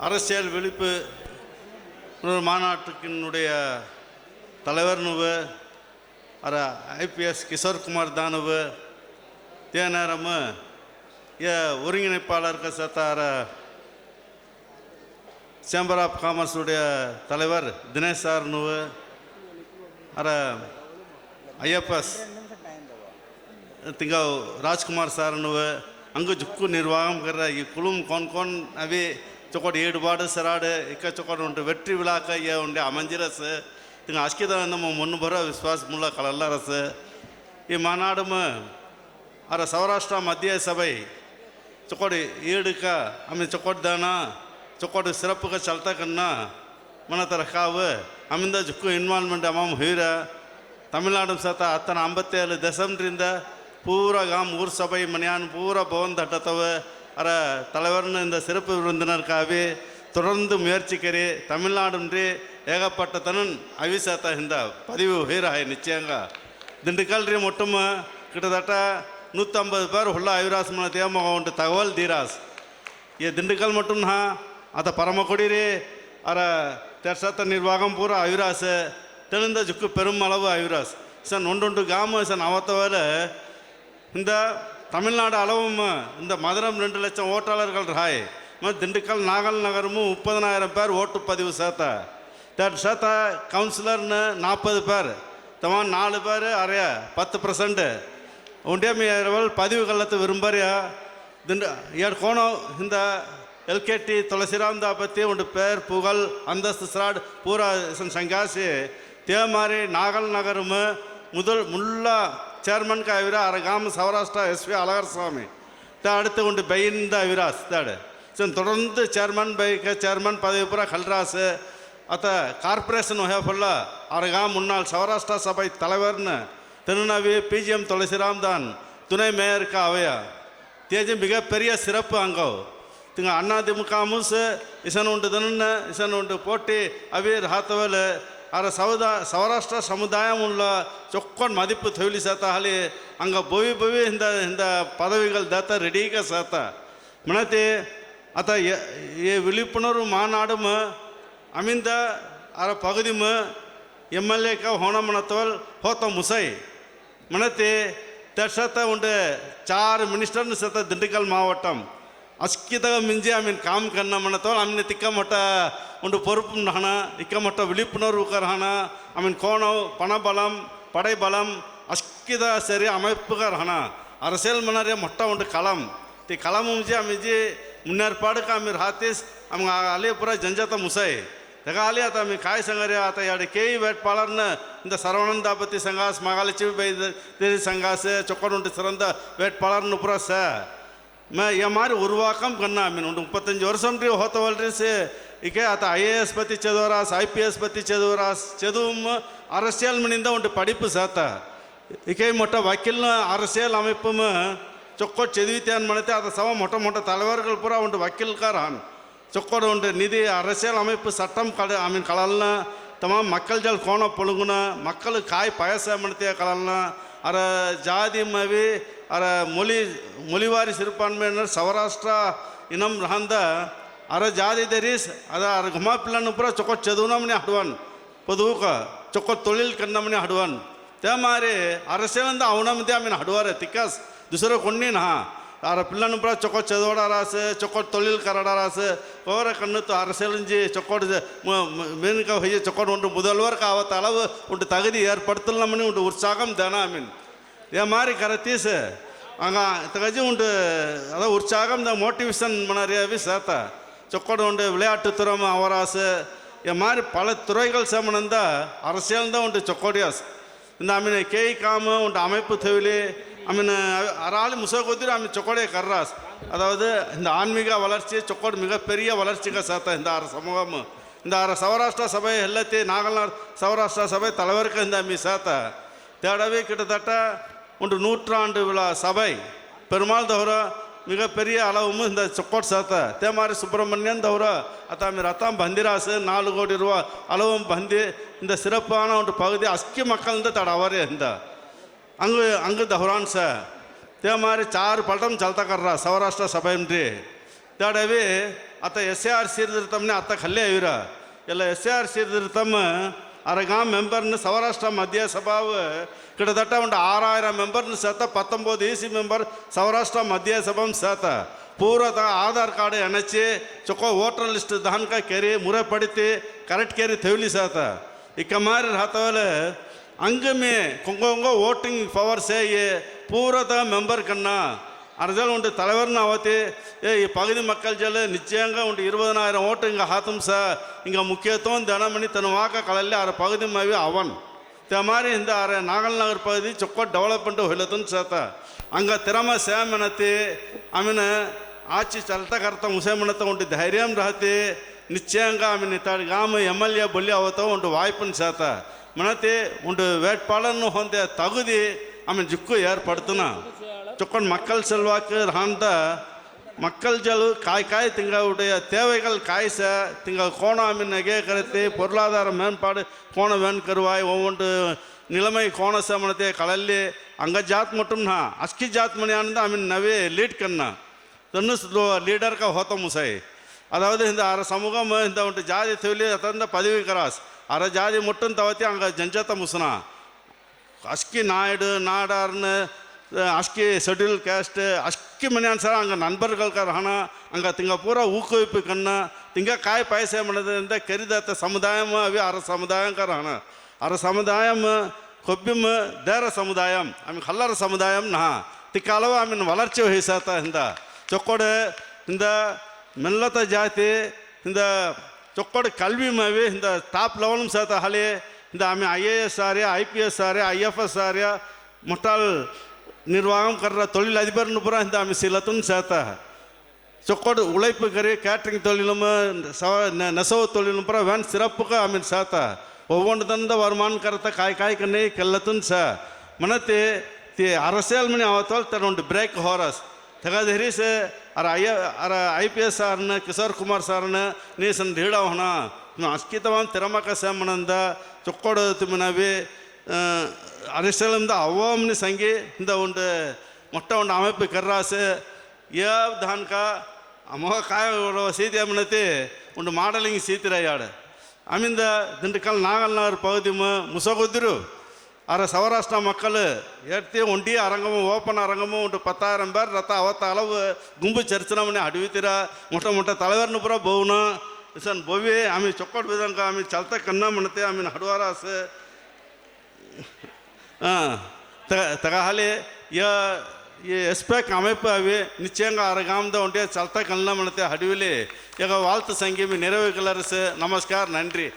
அரசியல் விழிப்பு மாநாட்டுக்கினுடைய தலைவர் நுவு அர ஐபிஎஸ் கிஷோர் குமார் தானுவு தே நேரம் ஒருங்கிணைப்பாளருக்கு சேர்த்தார சேம்பர் ஆஃப் காமர்ஸுடைய தலைவர் தினேஷ் சார் நுவு அர ஐஎஃப்எஸ் திங்க ராஜ்குமார் சார் நுவு अंग जुक्कू निर्वाहम कर रहा है कुलुम कौन अभी चौकट एडुबाड़ सराड़ इक चौकट उंटे वेट्री विलाक ये उंटे अमंजिरस तिंग आस्किद मुन्न बरो विश्वास मुल्ला कलल्लारस ये मानाडम अर सौराष्ट्र मध्य सभै चौकट एडुक आमें चौकट दाना चौकट सिरप का चलता करना मन तरह आमिंद जुक्कू इन्वाल्वमेंट अम्म हुईरा तमिलनाडु सत अतन 57 दशमरिंद पूरा गाम ऊर सभा मनियान पूरा भवन तटतव अर தலைவர்னு இந்த சிறப்பு விருந்தினருக்காகவே தொடர்ந்து முயற்சிக்கிறே தமிழ்நாடுன்றே ஏகப்பட்டதனன் அவிசாத்த இந்த பதிவு ஹீராய் நிச்சயங்க திண்டுக்கல் ரீ மொத்தம் கிட்டத்தட்ட 150 பேர் உள்ள அவிராஸ் மன தேமக உண்டு தகவல் தீராஸ் ये திண்டுக்கல் மட்டும் ना आता பரமக்குடி ரே அர தெர்சத்த நிர்வாகம் பூரா அவிராஸ் தெளிந்த ஜுக்கு பெரும் அளவு அவிராஸ் சன் ஒன்று கிராமம் சன் அவத்தவர இந்த தமிழ்நாடு அளவும் இந்த மதுரம் 2 லட்சம் ஓட்டாளர்கள் ராய் திண்டுக்கல் நாகல் நகரமும் 30,000 பேர் ஓட்டு பதிவு சேர்த்த சேர்த்த கவுன்சிலர்னு 40 பேர் தமான் 4 பேர் அறைய 10% உண்டே மீறவள் பதிவு கள்ளத்து விரும்பறியா கோணம் இந்த எல்கேடி துளசிராம் தாபத்தி உண்டு பேர் புகழ் அந்தஸ்து சிராட் பூரா சங்காசி தே மாதிரி நாகல் நகரும் முதல் முல்லா चेयरमैन का अविरा अरगाम सौराष्ट्र एसपी अलगर स्वामी அடுத்து உண்டு பைந்த அவிராஸ் தாடு சன் தொடர்ந்து சேர்மன் பைக்க சேர்மன் பதவி பூரா கல்ராஸ் அத்த கார்பரேஷன் ஃபுல்ல அரகாம் முன்னாள் சௌராஷ்டிரா சபை தலைவர்னு திருநவி பிஜிஎம் துளசிராம் தான் துணை மேயருக்கு அவையா தேஜி மிகப்பெரிய சிறப்பு அங்கோ திங்க அண்ணா திமுகமும் இசன் உண்டு தின்னு இசன் உண்டு போட்டி அவி ராத்தவல் अर सौराष्ट्र समुदाय चौक्कन मदिप्पु थोली साता हाली अंग बोवी बोवी हिंद पदविगल दाता रेडी का साता मनते अत ये विलिपुणरू मानाडम अमिंद अर पगदिम एमएलए का होना मनतवल होता मुसई मनते तर्सत उंडे 4 मिनिस्टर सत दिंडकल मावट्टम अस्कित मिंजी आमीन काम करना मनतवल आमीन तिक्का मोटा उंडु பொறுப்பு रहना इक्का मोटा விழிப்புணர்வு रहना आमीन கோணம் பணபலம் படைபலம் अस्कित सरी அமைப்புக रहना அரசியல் மனரே मोटा उंडु कलम ते कलम मुझे आमीजी मुन्नेर्पाडु का आमी राहतीस आम आले पूरा जनजात मुसाई तेगा आली आता आमी काय संगारे आता याडे केई वेटपाळरन इंद सरवणन दापति संघास मागालिची बेदी संघास चोक्कड उंटु सिरंद वेटपाळरन पूरा स मैं ये मारी उर्वाकम करना आमीन उंटु 35 वर्षम री होतवलरी से इके आता IAS पति चदवरास IPS पति चदवरास चदुम அரசியல் மணிந்த உண்டு படிப்பு சாத்தா இக்கே மொட்ட வக்கீல் அரசியல் அமைப்பும் சொக்கோட் செதுவித்தியான் மனத்தை அதை சவ மொட்ட தலைவர்கள் பூரா உண்டு வக்கீல்காரான் சொக்கோடு உண்டு நிதி அரசியல் அமைப்பு சட்டம் ஆமீன் கலல்னா தமாம் மக்கள் ஜல் கோண பொழுங்குன மக்களுக்கு காய் பயச மனத்தைய கலல்னா அர ஜாதி மவி அர மொழிவாரி சிறுபான்மையினர் சௌராஷ்டிரா இனம் ரஹந்த अरे जादी दरीस अदा अरे घुमा पिल्लानु पूरा चौकट चदुना मने हडवन पदुक चौकट तोलिल करना मने हडवन त्या मारे अरसेलंद आवना मध्ये आम्ही हडवारे तिकास दुसरं कोणी ना अरे पिल्लानु पूरा चौकट चदवडारास चौकट तोलिल कराडारास कोर कन्नु तो अरसेलंजी चौकट मेन का होय चौकट उंटु मुदलवर का आवत அளव उंटु तगदी ஏற்படுத்தல मने उंटु உற்சாகம் தான आमीन या मारी करतीस अंगा तगजी उंटु अदा உற்சாகம் द मोटिवेशन मनरे विसाता चौकड़ उंडे विளையாட்டு துறம் அவராசு ये मारी पल துறைகள் சமனந்த அரசியல் தான் உண்டு चौकड़ियास இந்த आमीन केई काम उंटु அமைப்பு தேவிலே आमीन அராலி முசகோதிர आमीन चौकड़े கர்ராஸ் அதாவது இந்த ஆன்மீக வளர்ச்சி चौकड़ மிகப்பெரிய வளர்ச்சிக்கு சாத்த இந்த சமூகம் இந்த சௌராஷ்டிர சபை எல்லாத்தே நாகல்நாடு சௌராஷ்டிர சபை தலைவருக்கு இந்த மீ சாத்த தேடவே கிட்டத்தட்ட உண்டு 100 ஆண்டு விழா சபை பெருமாள் தவிர மிகப்பெரிய அளவும் இந்த சொக்கோட் சாத்த தேமாரி சுப்பிரமணியன் தவிர அத்தாமி ரத்தம் பந்திராஸ் 4 கோடி ரூபாய் அளவும் பந்தி இந்த சிறப்பான ஒரு பகுதி அஸ்கி மக்கள் இந்த தடவரே இந்த அங்கு தஹரான் சார் தேமாரி 4 पलटम चलता कर रहा सौराष्ट्र सभा में तड़वे आता SAR सीरदिर्तमने आता खाल्ले आयुरा ಎಲ್ಲ SAR सीरदिर्तम अरगाम मेंबरन सौराष्ट्र मध्य सभाव किटतट उंड 6000 मेंबरन सत 19 EC मेंबर सौराष्ट्र मध्य सभा सत पूरा आधार कार्ड एनचे चुको वोटर लिस्ट दहन का केरी मुरे पड़ते करेक्ट केरी थेवली साथ इक मारे रहता वाले अंग में कुंगो वोटिंग पावर से ये पूरा मेंबर करना अर्जल उंटे तलवर आवते ये पगदी मक्कल जल निश्चयंगा उंटे 20000 वोट इंगा हाथम सा इंगा मुख्यत्व धनमणि तनवाका कलल्ले आर पगदी मवी अवन तमारी हिंदा आर नागल नगर पगदी चुक्को डेवलपमेंट होलतन साता अंगा तिरम सेमनते आमीन आची चलता करता मुसेमनता उंटे धैर्य रहते निश्चयंगा आमीन ताड़ गाम MLA बोली आवता उंटे वाइपन साता मनते उंटे वेट पालन होंदे तगदी आमीन जुक्को यार पड़तना चुक्कन मक्कल सेल्वाक रांद मक्कल जल काय तिंगा उடைய தேவைகள் காய்ச तिंगा कोण आम्ही नगे करते பொருளாதார மேம்பாடு कोण वेन करवाय ओवंट நிலைமை कोण समनते कळल्ले अंग जात मटून ना अस्की जात म्हणे आनंद आम्ही नवे लीड करना तन्नुस लीडर का होता मुसाई अदावदे हिंद आर समूहम हिंद उंट जाति थेवली अतंद पदवी करास आर जाति मुट्टन तवती अंग जनजता मुसना अस्की नायड नाडारन अस्की शेड्यूल कास्ट अस्की मने सर अंग नண்பர்கள் का रहना अंग तिंगा पूरा ऊकुविप्पु कन्ना तिंगा काय पैसे मनदे करिदात समुदायम अभी अर समुदायम का रहना अर समुदायम कोब्बिम देर समुदायम आम्ही खल्लर समुदायम ना तिकालव आम्ही वलर्ची वहिसाता हिंद चोक्कोडे हिंद मेल्लत जाति हिंद चोक्कोडे कल्वी मवी हिंद टॉप लेवल साता हले हिंद आम्ही IAS Arya IPS Arya IFS Arya मुट्टाल निर्वाहम कर रहा तोली लाजिबर नुपुरा हिंदा आम्ही सिलतून साता चोक्कोड उळैप करे कैटरिंग तोलिलम नसव तोलिलुपुरा वैन सिरप्पु का आम्ही साता ओवंडदंद वर्मान करता काय कन्ने केल्लतून सा मनते ते अरसेल मने आवतल तरुंड ब्रेक होरस तगा धरी से अर IPS सारन किशोर कुमार सारन नीसन ढीड़ा होना अस्की तमाम तिरमक से मनंद चोक्कोड तुमनवे अरिस्टलंद अव्वामनी संगे इंदा उंड मोट्टा उंड अमैप्पु कर्रासे या धान का अमोह काय सीति अमनते उंड मॉडलिंग सीतिरयाड आमिंद दिंडकल नागल नगर पगुदी मुसगुद्दिरु अर सौराष्ट्र मक्कल एट्टी ओंटी अरंगम ओपन अरंगम उंट 10000 பேர் रथ अवत अलव गुंबु चर्चनमने अडवितीरा मोटा मोटा तलवेरनु पुरा बोवना इसन बोवे आम्ही चोक्कोड विधंगा आम्ही चलता कन्ना म्हणते आम्ही हडवारास तगाहले या ये एस्पेक अमेप अवे निश्चयंगा अरगामद उंटे चलता कन्ना म्हणते हडविले यग वाल्त संगे मी नेरवेगलरस नमस्कार नंरी